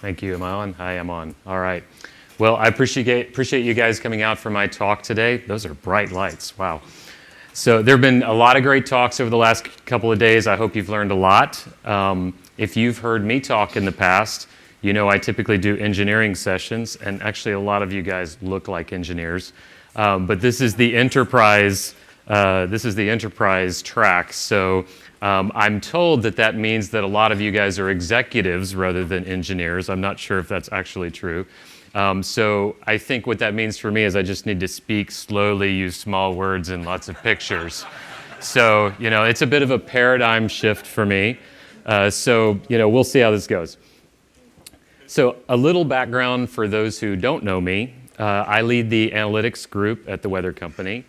Thank you. Am I on? Hi, I'm on. All right. Well, I appreciate you guys coming out for my talk today. Those are bright lights. Wow. So there have been a lot of great talks over the last couple of days. I hope you've learned a lot. If you've heard me talk in the past, you know I typically do engineering sessions, and actually a lot of you guys look like engineers. But this is the enterprise. This is the enterprise track. So I'm told that means that a lot of you guys are executives rather than engineers. I'm not sure if that's actually true. So I think what that means for me is I just need to speak slowly, use small words, and lots of pictures. So, it's a bit of a paradigm shift for me. So, we'll see how this goes. So a little background for those who don't know me. I lead the analytics group at the Weather Company.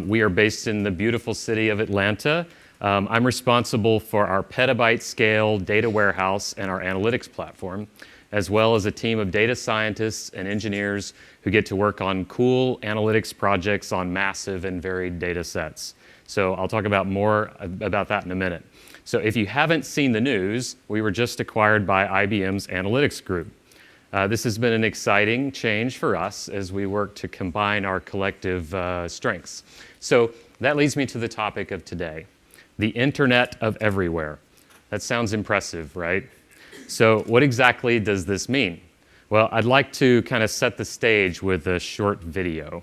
We are based in the beautiful city of Atlanta. I'm responsible for our petabyte scale data warehouse and our analytics platform, as well as a team of data scientists and engineers who get to work on cool analytics projects on massive and varied data sets. So I'll talk about more about that in a minute. So if you haven't seen the news, we were just acquired by IBM's analytics group. This has been an exciting change for us as we work to combine our collective strengths. So that leads me to the topic of today, the Internet of Everywhere. That sounds impressive, right? So what exactly does this mean? Well, I'd like to kind of set the stage with a short video.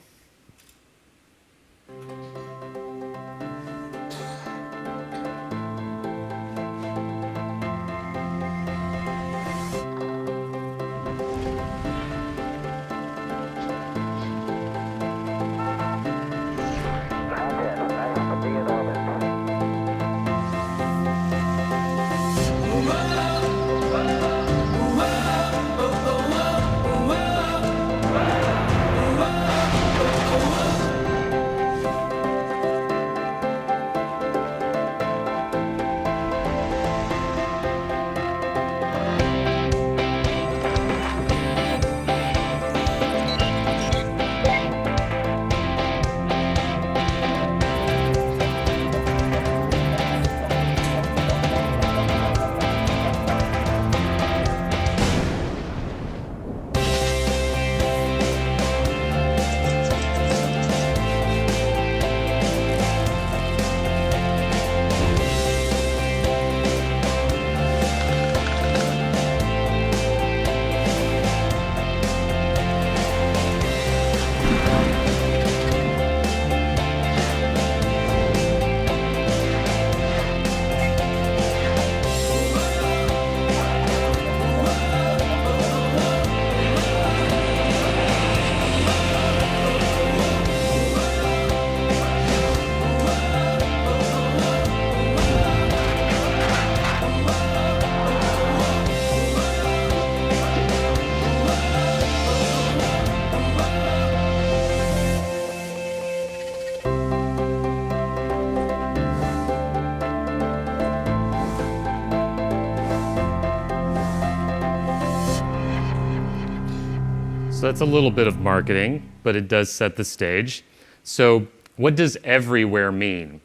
So that's a little bit of marketing, but it does set the stage. So what does everywhere mean?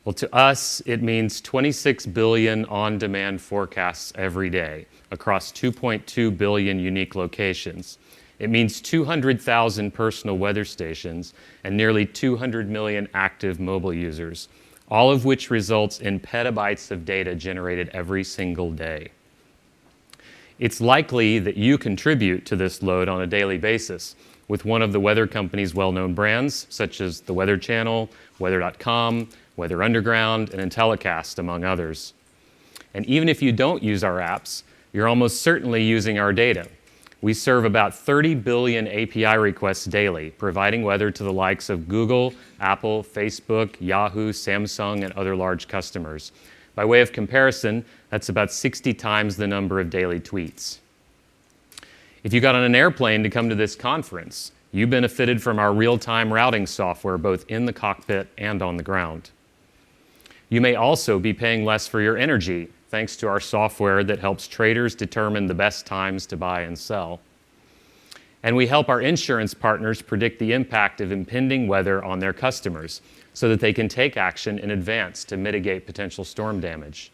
Well, to us, it means 26 billion on-demand forecasts every day across 2.2 billion unique locations. It means 200,000 personal weather stations and nearly 200 million active mobile users, all of which results in petabytes of data generated every single day. It's likely that you contribute to this load on a daily basis with one of the Weather Company's well-known brands, such as the Weather Channel, Weather.com, Weather Underground, and Intellicast, among others. And even if you don't use our apps, you're almost certainly using our data. We serve about 30 billion API requests daily, providing weather to the likes of Google, Apple, Facebook, Yahoo, Samsung, and other large customers. By way of comparison, that's about 60 times the number of daily tweets. If you got on an airplane to come to this conference, you benefited from our real-time routing software both in the cockpit and on the ground. You may also be paying less for your energy, thanks to our software that helps traders determine the best times to buy and sell. And we help our insurance partners predict the impact of impending weather on their customers so that they can take action in advance to mitigate potential storm damage.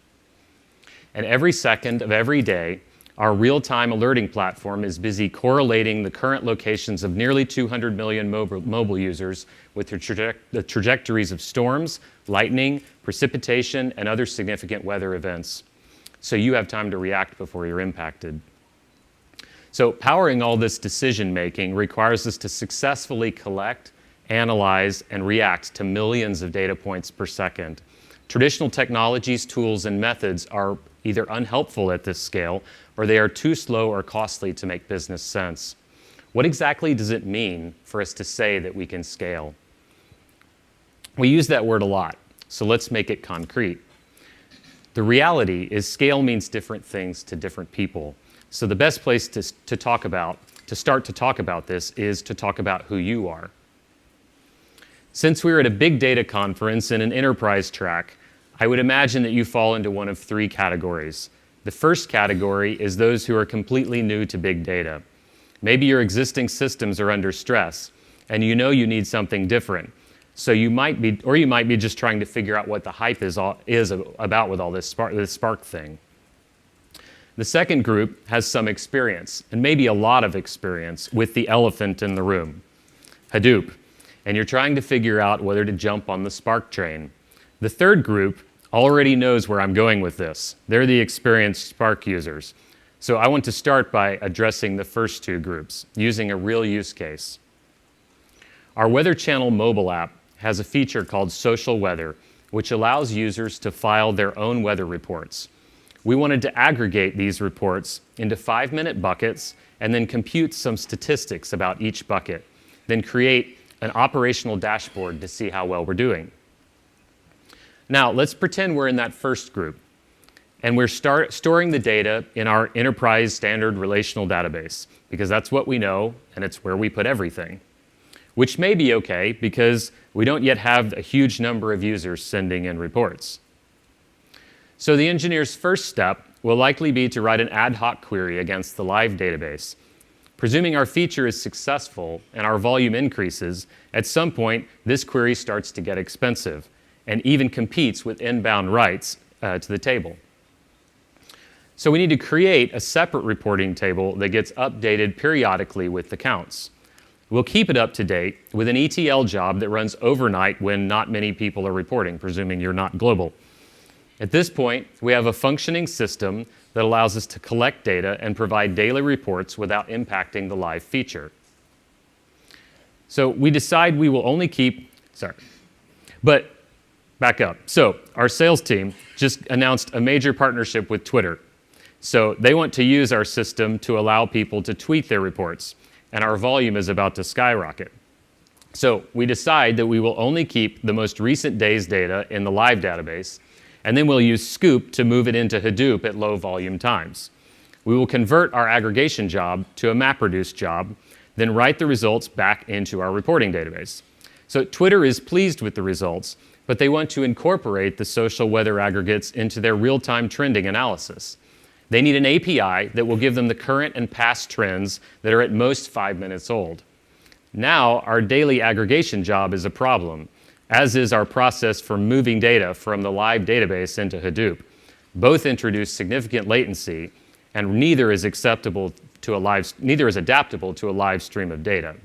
And every second of every day, Our real-time alerting platform is busy correlating the current locations of nearly 200 million mobile users with the trajectories of storms, lightning, precipitation, and other significant weather events. So you have time to react before you're impacted. So powering all this decision-making requires us to successfully collect, analyze, and react to millions of data points per second. Traditional technologies, tools, and methods are either unhelpful at this scale, or they are too slow or costly to make business sense. What exactly does it mean for us to say that we can scale? We use that word a lot, so let's make it concrete. The reality is scale means different things to different people. So the best place to start to talk about this is to talk about who you are. Since we're at a big data conference in an enterprise track, I would imagine that you fall into one of three categories. The first category is those who are completely new to big data. Maybe your existing systems are under stress, and you know you need something different. So you might be just trying to figure out what the hype is about with all this Spark thing. The second group has some experience, and maybe a lot of experience, with the elephant in the room, Hadoop, and you're trying to figure out whether to jump on the Spark train. The third group already knows where I'm going with this. They're the experienced Spark users. So I want to start by addressing the first two groups, using a real use case. Our Weather Channel mobile app has a feature called Social Weather, which allows users to file their own weather reports. We wanted to aggregate these reports into 5-minute buckets and then compute some statistics about each bucket, then create an operational dashboard to see how well we're doing. Now, let's pretend we're in that first group, and we're storing the data in our enterprise standard relational database, because that's what we know, and it's where we put everything, which may be okay because we don't yet have a huge number of users sending in reports. So the engineer's first step will likely be to write an ad hoc query against the live database. Presuming our feature is successful and our volume increases, at some point, this query starts to get expensive and even competes with inbound writes to the table. So we need to create a separate reporting table that gets updated periodically with the counts. We'll keep it up to date with an ETL job that runs overnight when not many people are reporting, presuming you're not global. At this point, we have a functioning system that allows us to collect data and provide daily reports without impacting the live feature. So we decide we will only keep, but back up. So our sales team just announced a major partnership with Twitter. So they want to use our system to allow people to tweet their reports, and our volume is about to skyrocket. So we decide that we will only keep the most recent day's data in the live database, and then we'll use Scoop to move it into Hadoop at low volume times. We will convert our aggregation job to a MapReduce job, then write the results back into our reporting database. So Twitter is pleased with the results, but they want to incorporate the social weather aggregates into their real-time trending analysis. They need an API that will give them the current and past trends that are at most 5 minutes old. Now, our daily aggregation job is a problem, as is our process for moving data from the live database into Hadoop. Both introduce significant latency, and neither is adaptable to a live stream of data.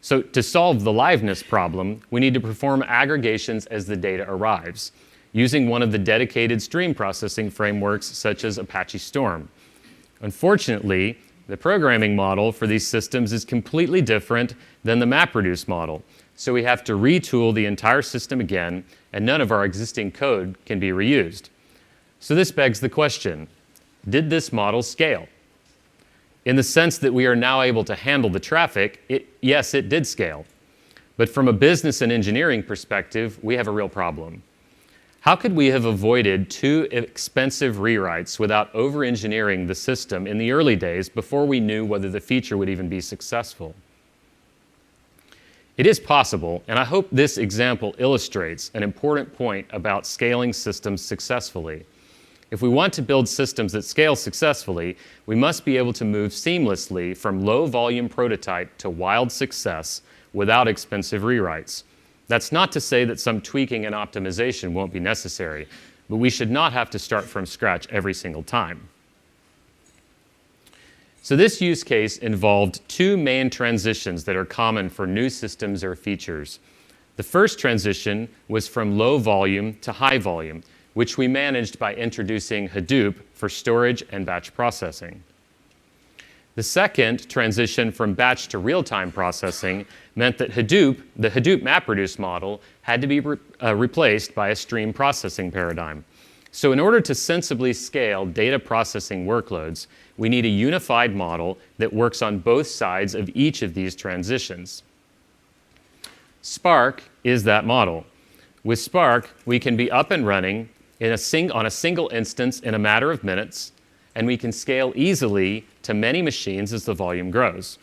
So to solve the liveness problem, we need to perform aggregations as the data arrives, using one of the dedicated stream processing frameworks such as Apache Storm. Unfortunately, the programming model for these systems is completely different than the MapReduce model, so we have to retool the entire system again, and none of our existing code can be reused. So this begs the question, did this model scale? In the sense that we are now able to handle the traffic, yes, it did scale. But from a business and engineering perspective, we have a real problem. How could we have avoided 2 expensive rewrites without over-engineering the system in the early days before we knew whether the feature would even be successful? It is possible, and I hope this example illustrates an important point about scaling systems successfully. If we want to build systems that scale successfully, we must be able to move seamlessly from low-volume prototype to wild success without expensive rewrites. That's not to say that some tweaking and optimization won't be necessary, but we should not have to start from scratch every single time. So this use case involved two main transitions that are common for new systems or features. The first transition was from low volume to high volume, which we managed by introducing Hadoop for storage and batch processing. The second transition from batch to real-time processing meant that the Hadoop MapReduce model, had to be replaced by a stream processing paradigm. So in order to sensibly scale data processing workloads, we need a unified model that works on both sides of each of these transitions. Spark is that model. With Spark, we can be up and running on a single instance in a matter of minutes, and we can scale easily to many machines as the volume grows.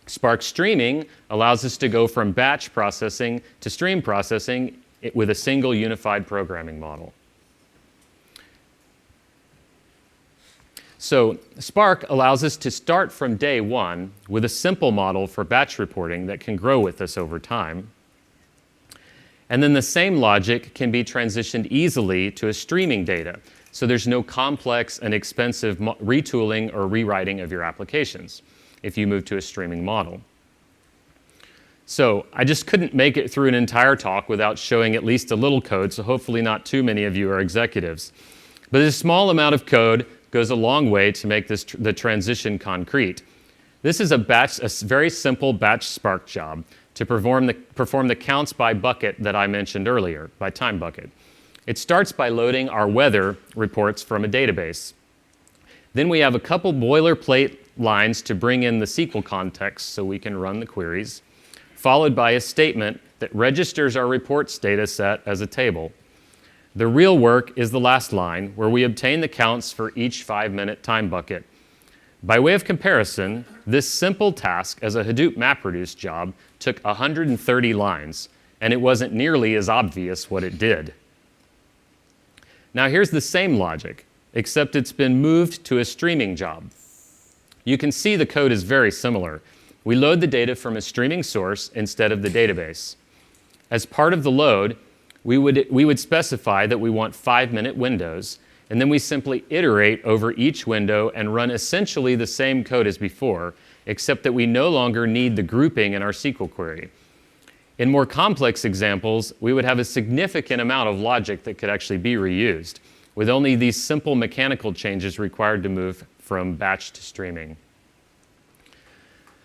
Spark Streaming allows us to go from batch processing to stream processing with a single unified programming model. So Spark allows us to start from day one with a simple model for batch reporting that can grow with us over time. And then the same logic can be transitioned easily to a streaming data. So there's no complex and expensive retooling or rewriting of your applications if you move to a streaming model. So I just couldn't make it through an entire talk without showing at least a little code, so hopefully not too many of you are executives. But a small amount of code goes a long way to make the transition concrete. This is a very simple batch Spark job to perform the counts by bucket that I mentioned earlier, by time bucket. It starts by loading our weather reports from a database. Then we have a couple boilerplate lines to bring in the SQL context so we can run the queries, followed by a statement that registers our reports data set as a table. The real work is the last line, where we obtain the counts for each 5-minute time bucket. By way of comparison, this simple task as a Hadoop MapReduce job took 130 lines, and it wasn't nearly as obvious what it did. Now here's the same logic, except it's been moved to a streaming job. You can see the code is very similar. We load the data from a streaming source instead of the database. As part of the load, we would specify that we want 5-minute windows, and then we simply iterate over each window and run essentially the same code as before, except that we no longer need the grouping in our SQL query. In more complex examples, we would have a significant amount of logic that could actually be reused, with only these simple mechanical changes required to move from batch to streaming.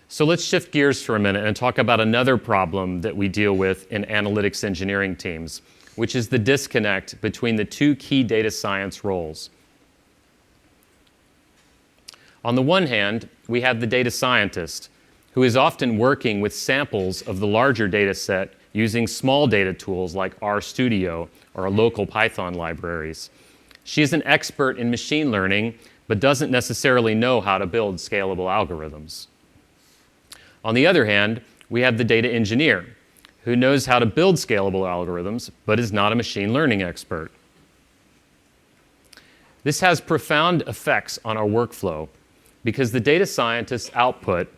So let's shift gears for a minute and talk about another problem that we deal with in analytics engineering teams, which is the disconnect between the two key data science roles. On the one hand, we have the data scientist, who is often working with samples of the larger data set using small data tools like RStudio or local Python libraries. She is an expert in machine learning, but doesn't necessarily know how to build scalable algorithms. On the other hand, we have the data engineer, who knows how to build scalable algorithms, but is not a machine learning expert. This has profound effects on our workflow, because the data scientist's output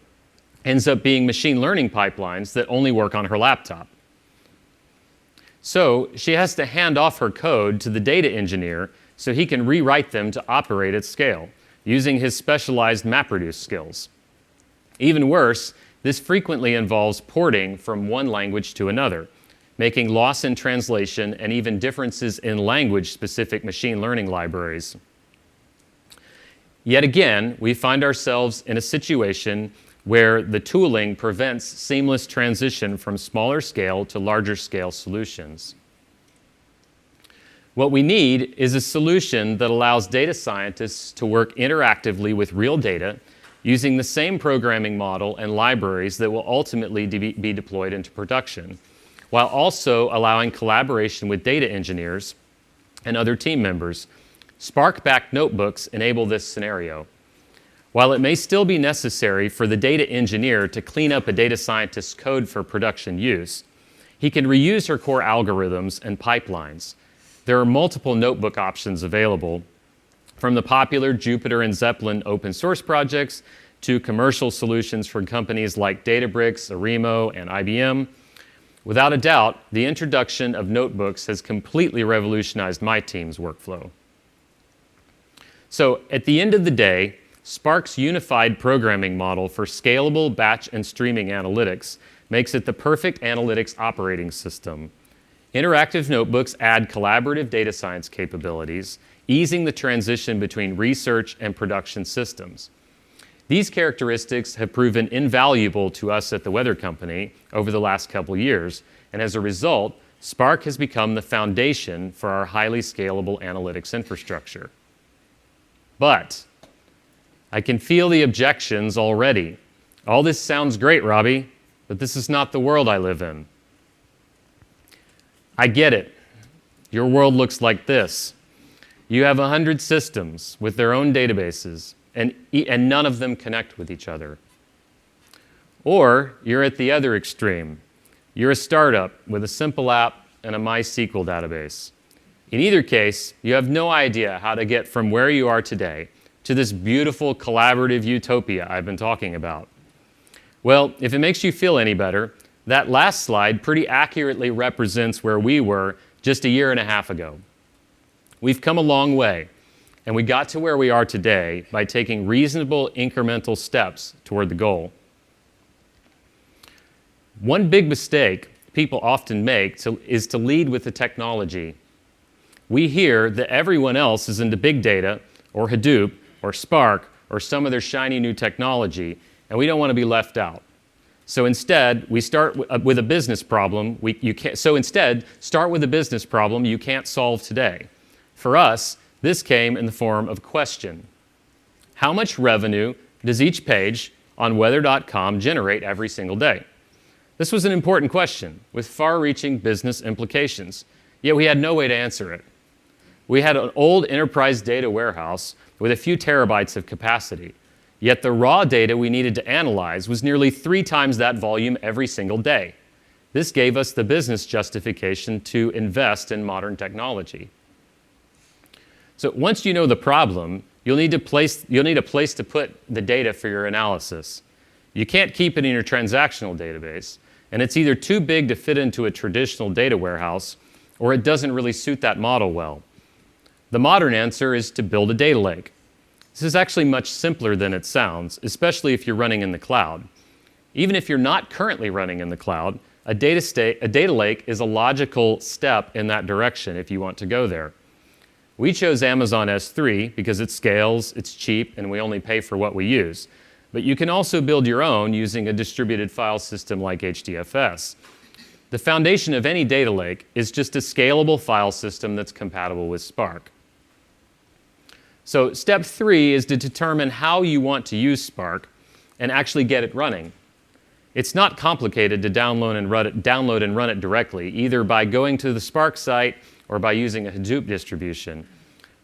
ends up being machine learning pipelines that only work on her laptop. So she has to hand off her code to the data engineer so he can rewrite them to operate at scale, using his specialized MapReduce skills. Even worse, this frequently involves porting from one language to another, making loss in translation and even differences in language-specific machine learning libraries. Yet again, we find ourselves in a situation where the tooling prevents seamless transition from smaller scale to larger scale solutions. What we need is a solution that allows data scientists to work interactively with real data using the same programming model and libraries that will ultimately be deployed into production, while also allowing collaboration with data engineers and other team members. Spark-backed notebooks enable this scenario. While it may still be necessary for the data engineer to clean up a data scientist's code for production use, he can reuse her core algorithms and pipelines. There are multiple notebook options available, from the popular Jupyter and Zeppelin open source projects to commercial solutions from companies like Databricks, Arimo, and IBM. Without a doubt, the introduction of notebooks has completely revolutionized my team's workflow. So at the end of the day, Spark's unified programming model for scalable batch and streaming analytics makes it the perfect analytics operating system. Interactive notebooks add collaborative data science capabilities, easing the transition between research and production systems. These characteristics have proven invaluable to us at the Weather Company over the last couple years, and as a result, Spark has become the foundation for our highly scalable analytics infrastructure. But I can feel the objections already. All this sounds great, Robbie, but this is not the world I live in. I get it. Your world looks like this. You have 100 systems with their own databases, and none of them connect with each other. Or you're at the other extreme. You're a startup with a simple app and a MySQL database. In either case, you have no idea how to get from where you are today to this beautiful collaborative utopia I've been talking about. Well, if it makes you feel any better, that last slide pretty accurately represents where we were just a year and a half ago. We've come a long way, and we got to where we are today by taking reasonable incremental steps toward the goal. One big mistake people often make is to lead with the technology. We hear that everyone else is into big data, or Hadoop, or Spark, or some other shiny new technology, and we don't want to be left out. So instead, we start with a business problem. Start with a business problem you can't solve today. For us, this came in the form of a question. How much revenue does each page on weather.com generate every single day? This was an important question with far-reaching business implications, yet we had no way to answer it. We had an old enterprise data warehouse with a few terabytes of capacity, yet the raw data we needed to analyze was nearly 3 times that volume every single day. This gave us the business justification to invest in modern technology. So once you know the problem, you'll need a place to put the data for your analysis. You can't keep it in your transactional database, and it's either too big to fit into a traditional data warehouse, or it doesn't really suit that model well. The modern answer is to build a data lake. This is actually much simpler than it sounds, especially if you're running in the cloud. Even if you're not currently running in the cloud, a data lake is a logical step in that direction if you want to go there. We chose Amazon S3 because it scales, it's cheap, and we only pay for what we use. But you can also build your own using a distributed file system like HDFS. The foundation of any data lake is just a scalable file system that's compatible with Spark. So step 3 is to determine how you want to use Spark and actually get it running. It's not complicated to download and run it directly, either by going to the Spark site or by using a Hadoop distribution.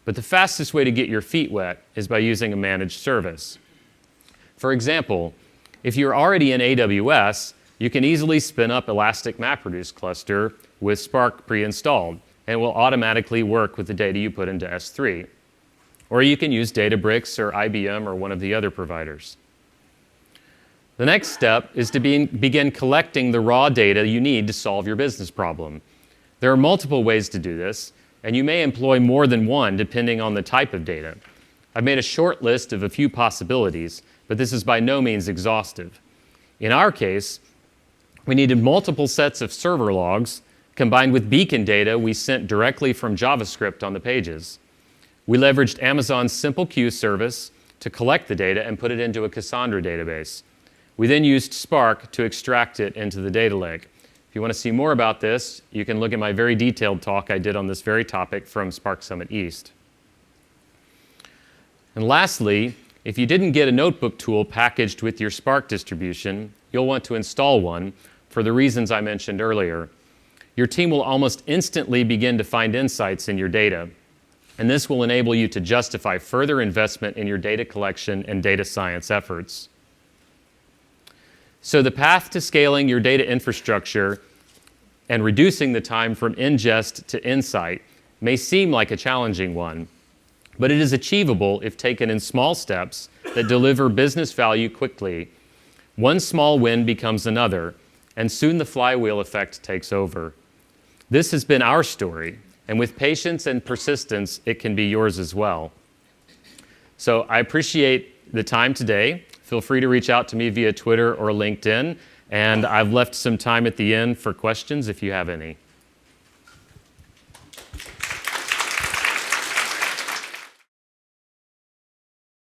But the fastest way to get your feet wet is by using a managed service. For example, if you're already in AWS, you can easily spin up Elastic MapReduce cluster with Spark pre-installed, and it will automatically work with the data you put into S3. Or you can use Databricks or IBM or one of the other providers. The next step is to begin collecting the raw data you need to solve your business problem. There are multiple ways to do this, and you may employ more than one depending on the type of data. I've made a short list of a few possibilities, but this is by no means exhaustive. In our case, we needed multiple sets of server logs combined with beacon data we sent directly from JavaScript on the pages. We leveraged Amazon's Simple Queue service to collect the data and put it into a Cassandra database. We then used Spark to extract it into the data lake. If you want to see more about this, you can look at my very detailed talk I did on this very topic from Spark Summit East. And lastly, if you didn't get a notebook tool packaged with your Spark distribution, you'll want to install one for the reasons I mentioned earlier. Your team will almost instantly begin to find insights in your data, and this will enable you to justify further investment in your data collection and data science efforts. So the path to scaling your data infrastructure and reducing the time from ingest to insight may seem like a challenging one, but it is achievable if taken in small steps that deliver business value quickly. One small win becomes another, and soon the flywheel effect takes over. This has been our story, and with patience and persistence, it can be yours as well. So I appreciate the time today. Feel free to reach out to me via Twitter or LinkedIn. And I've left some time at the end for questions if you have any.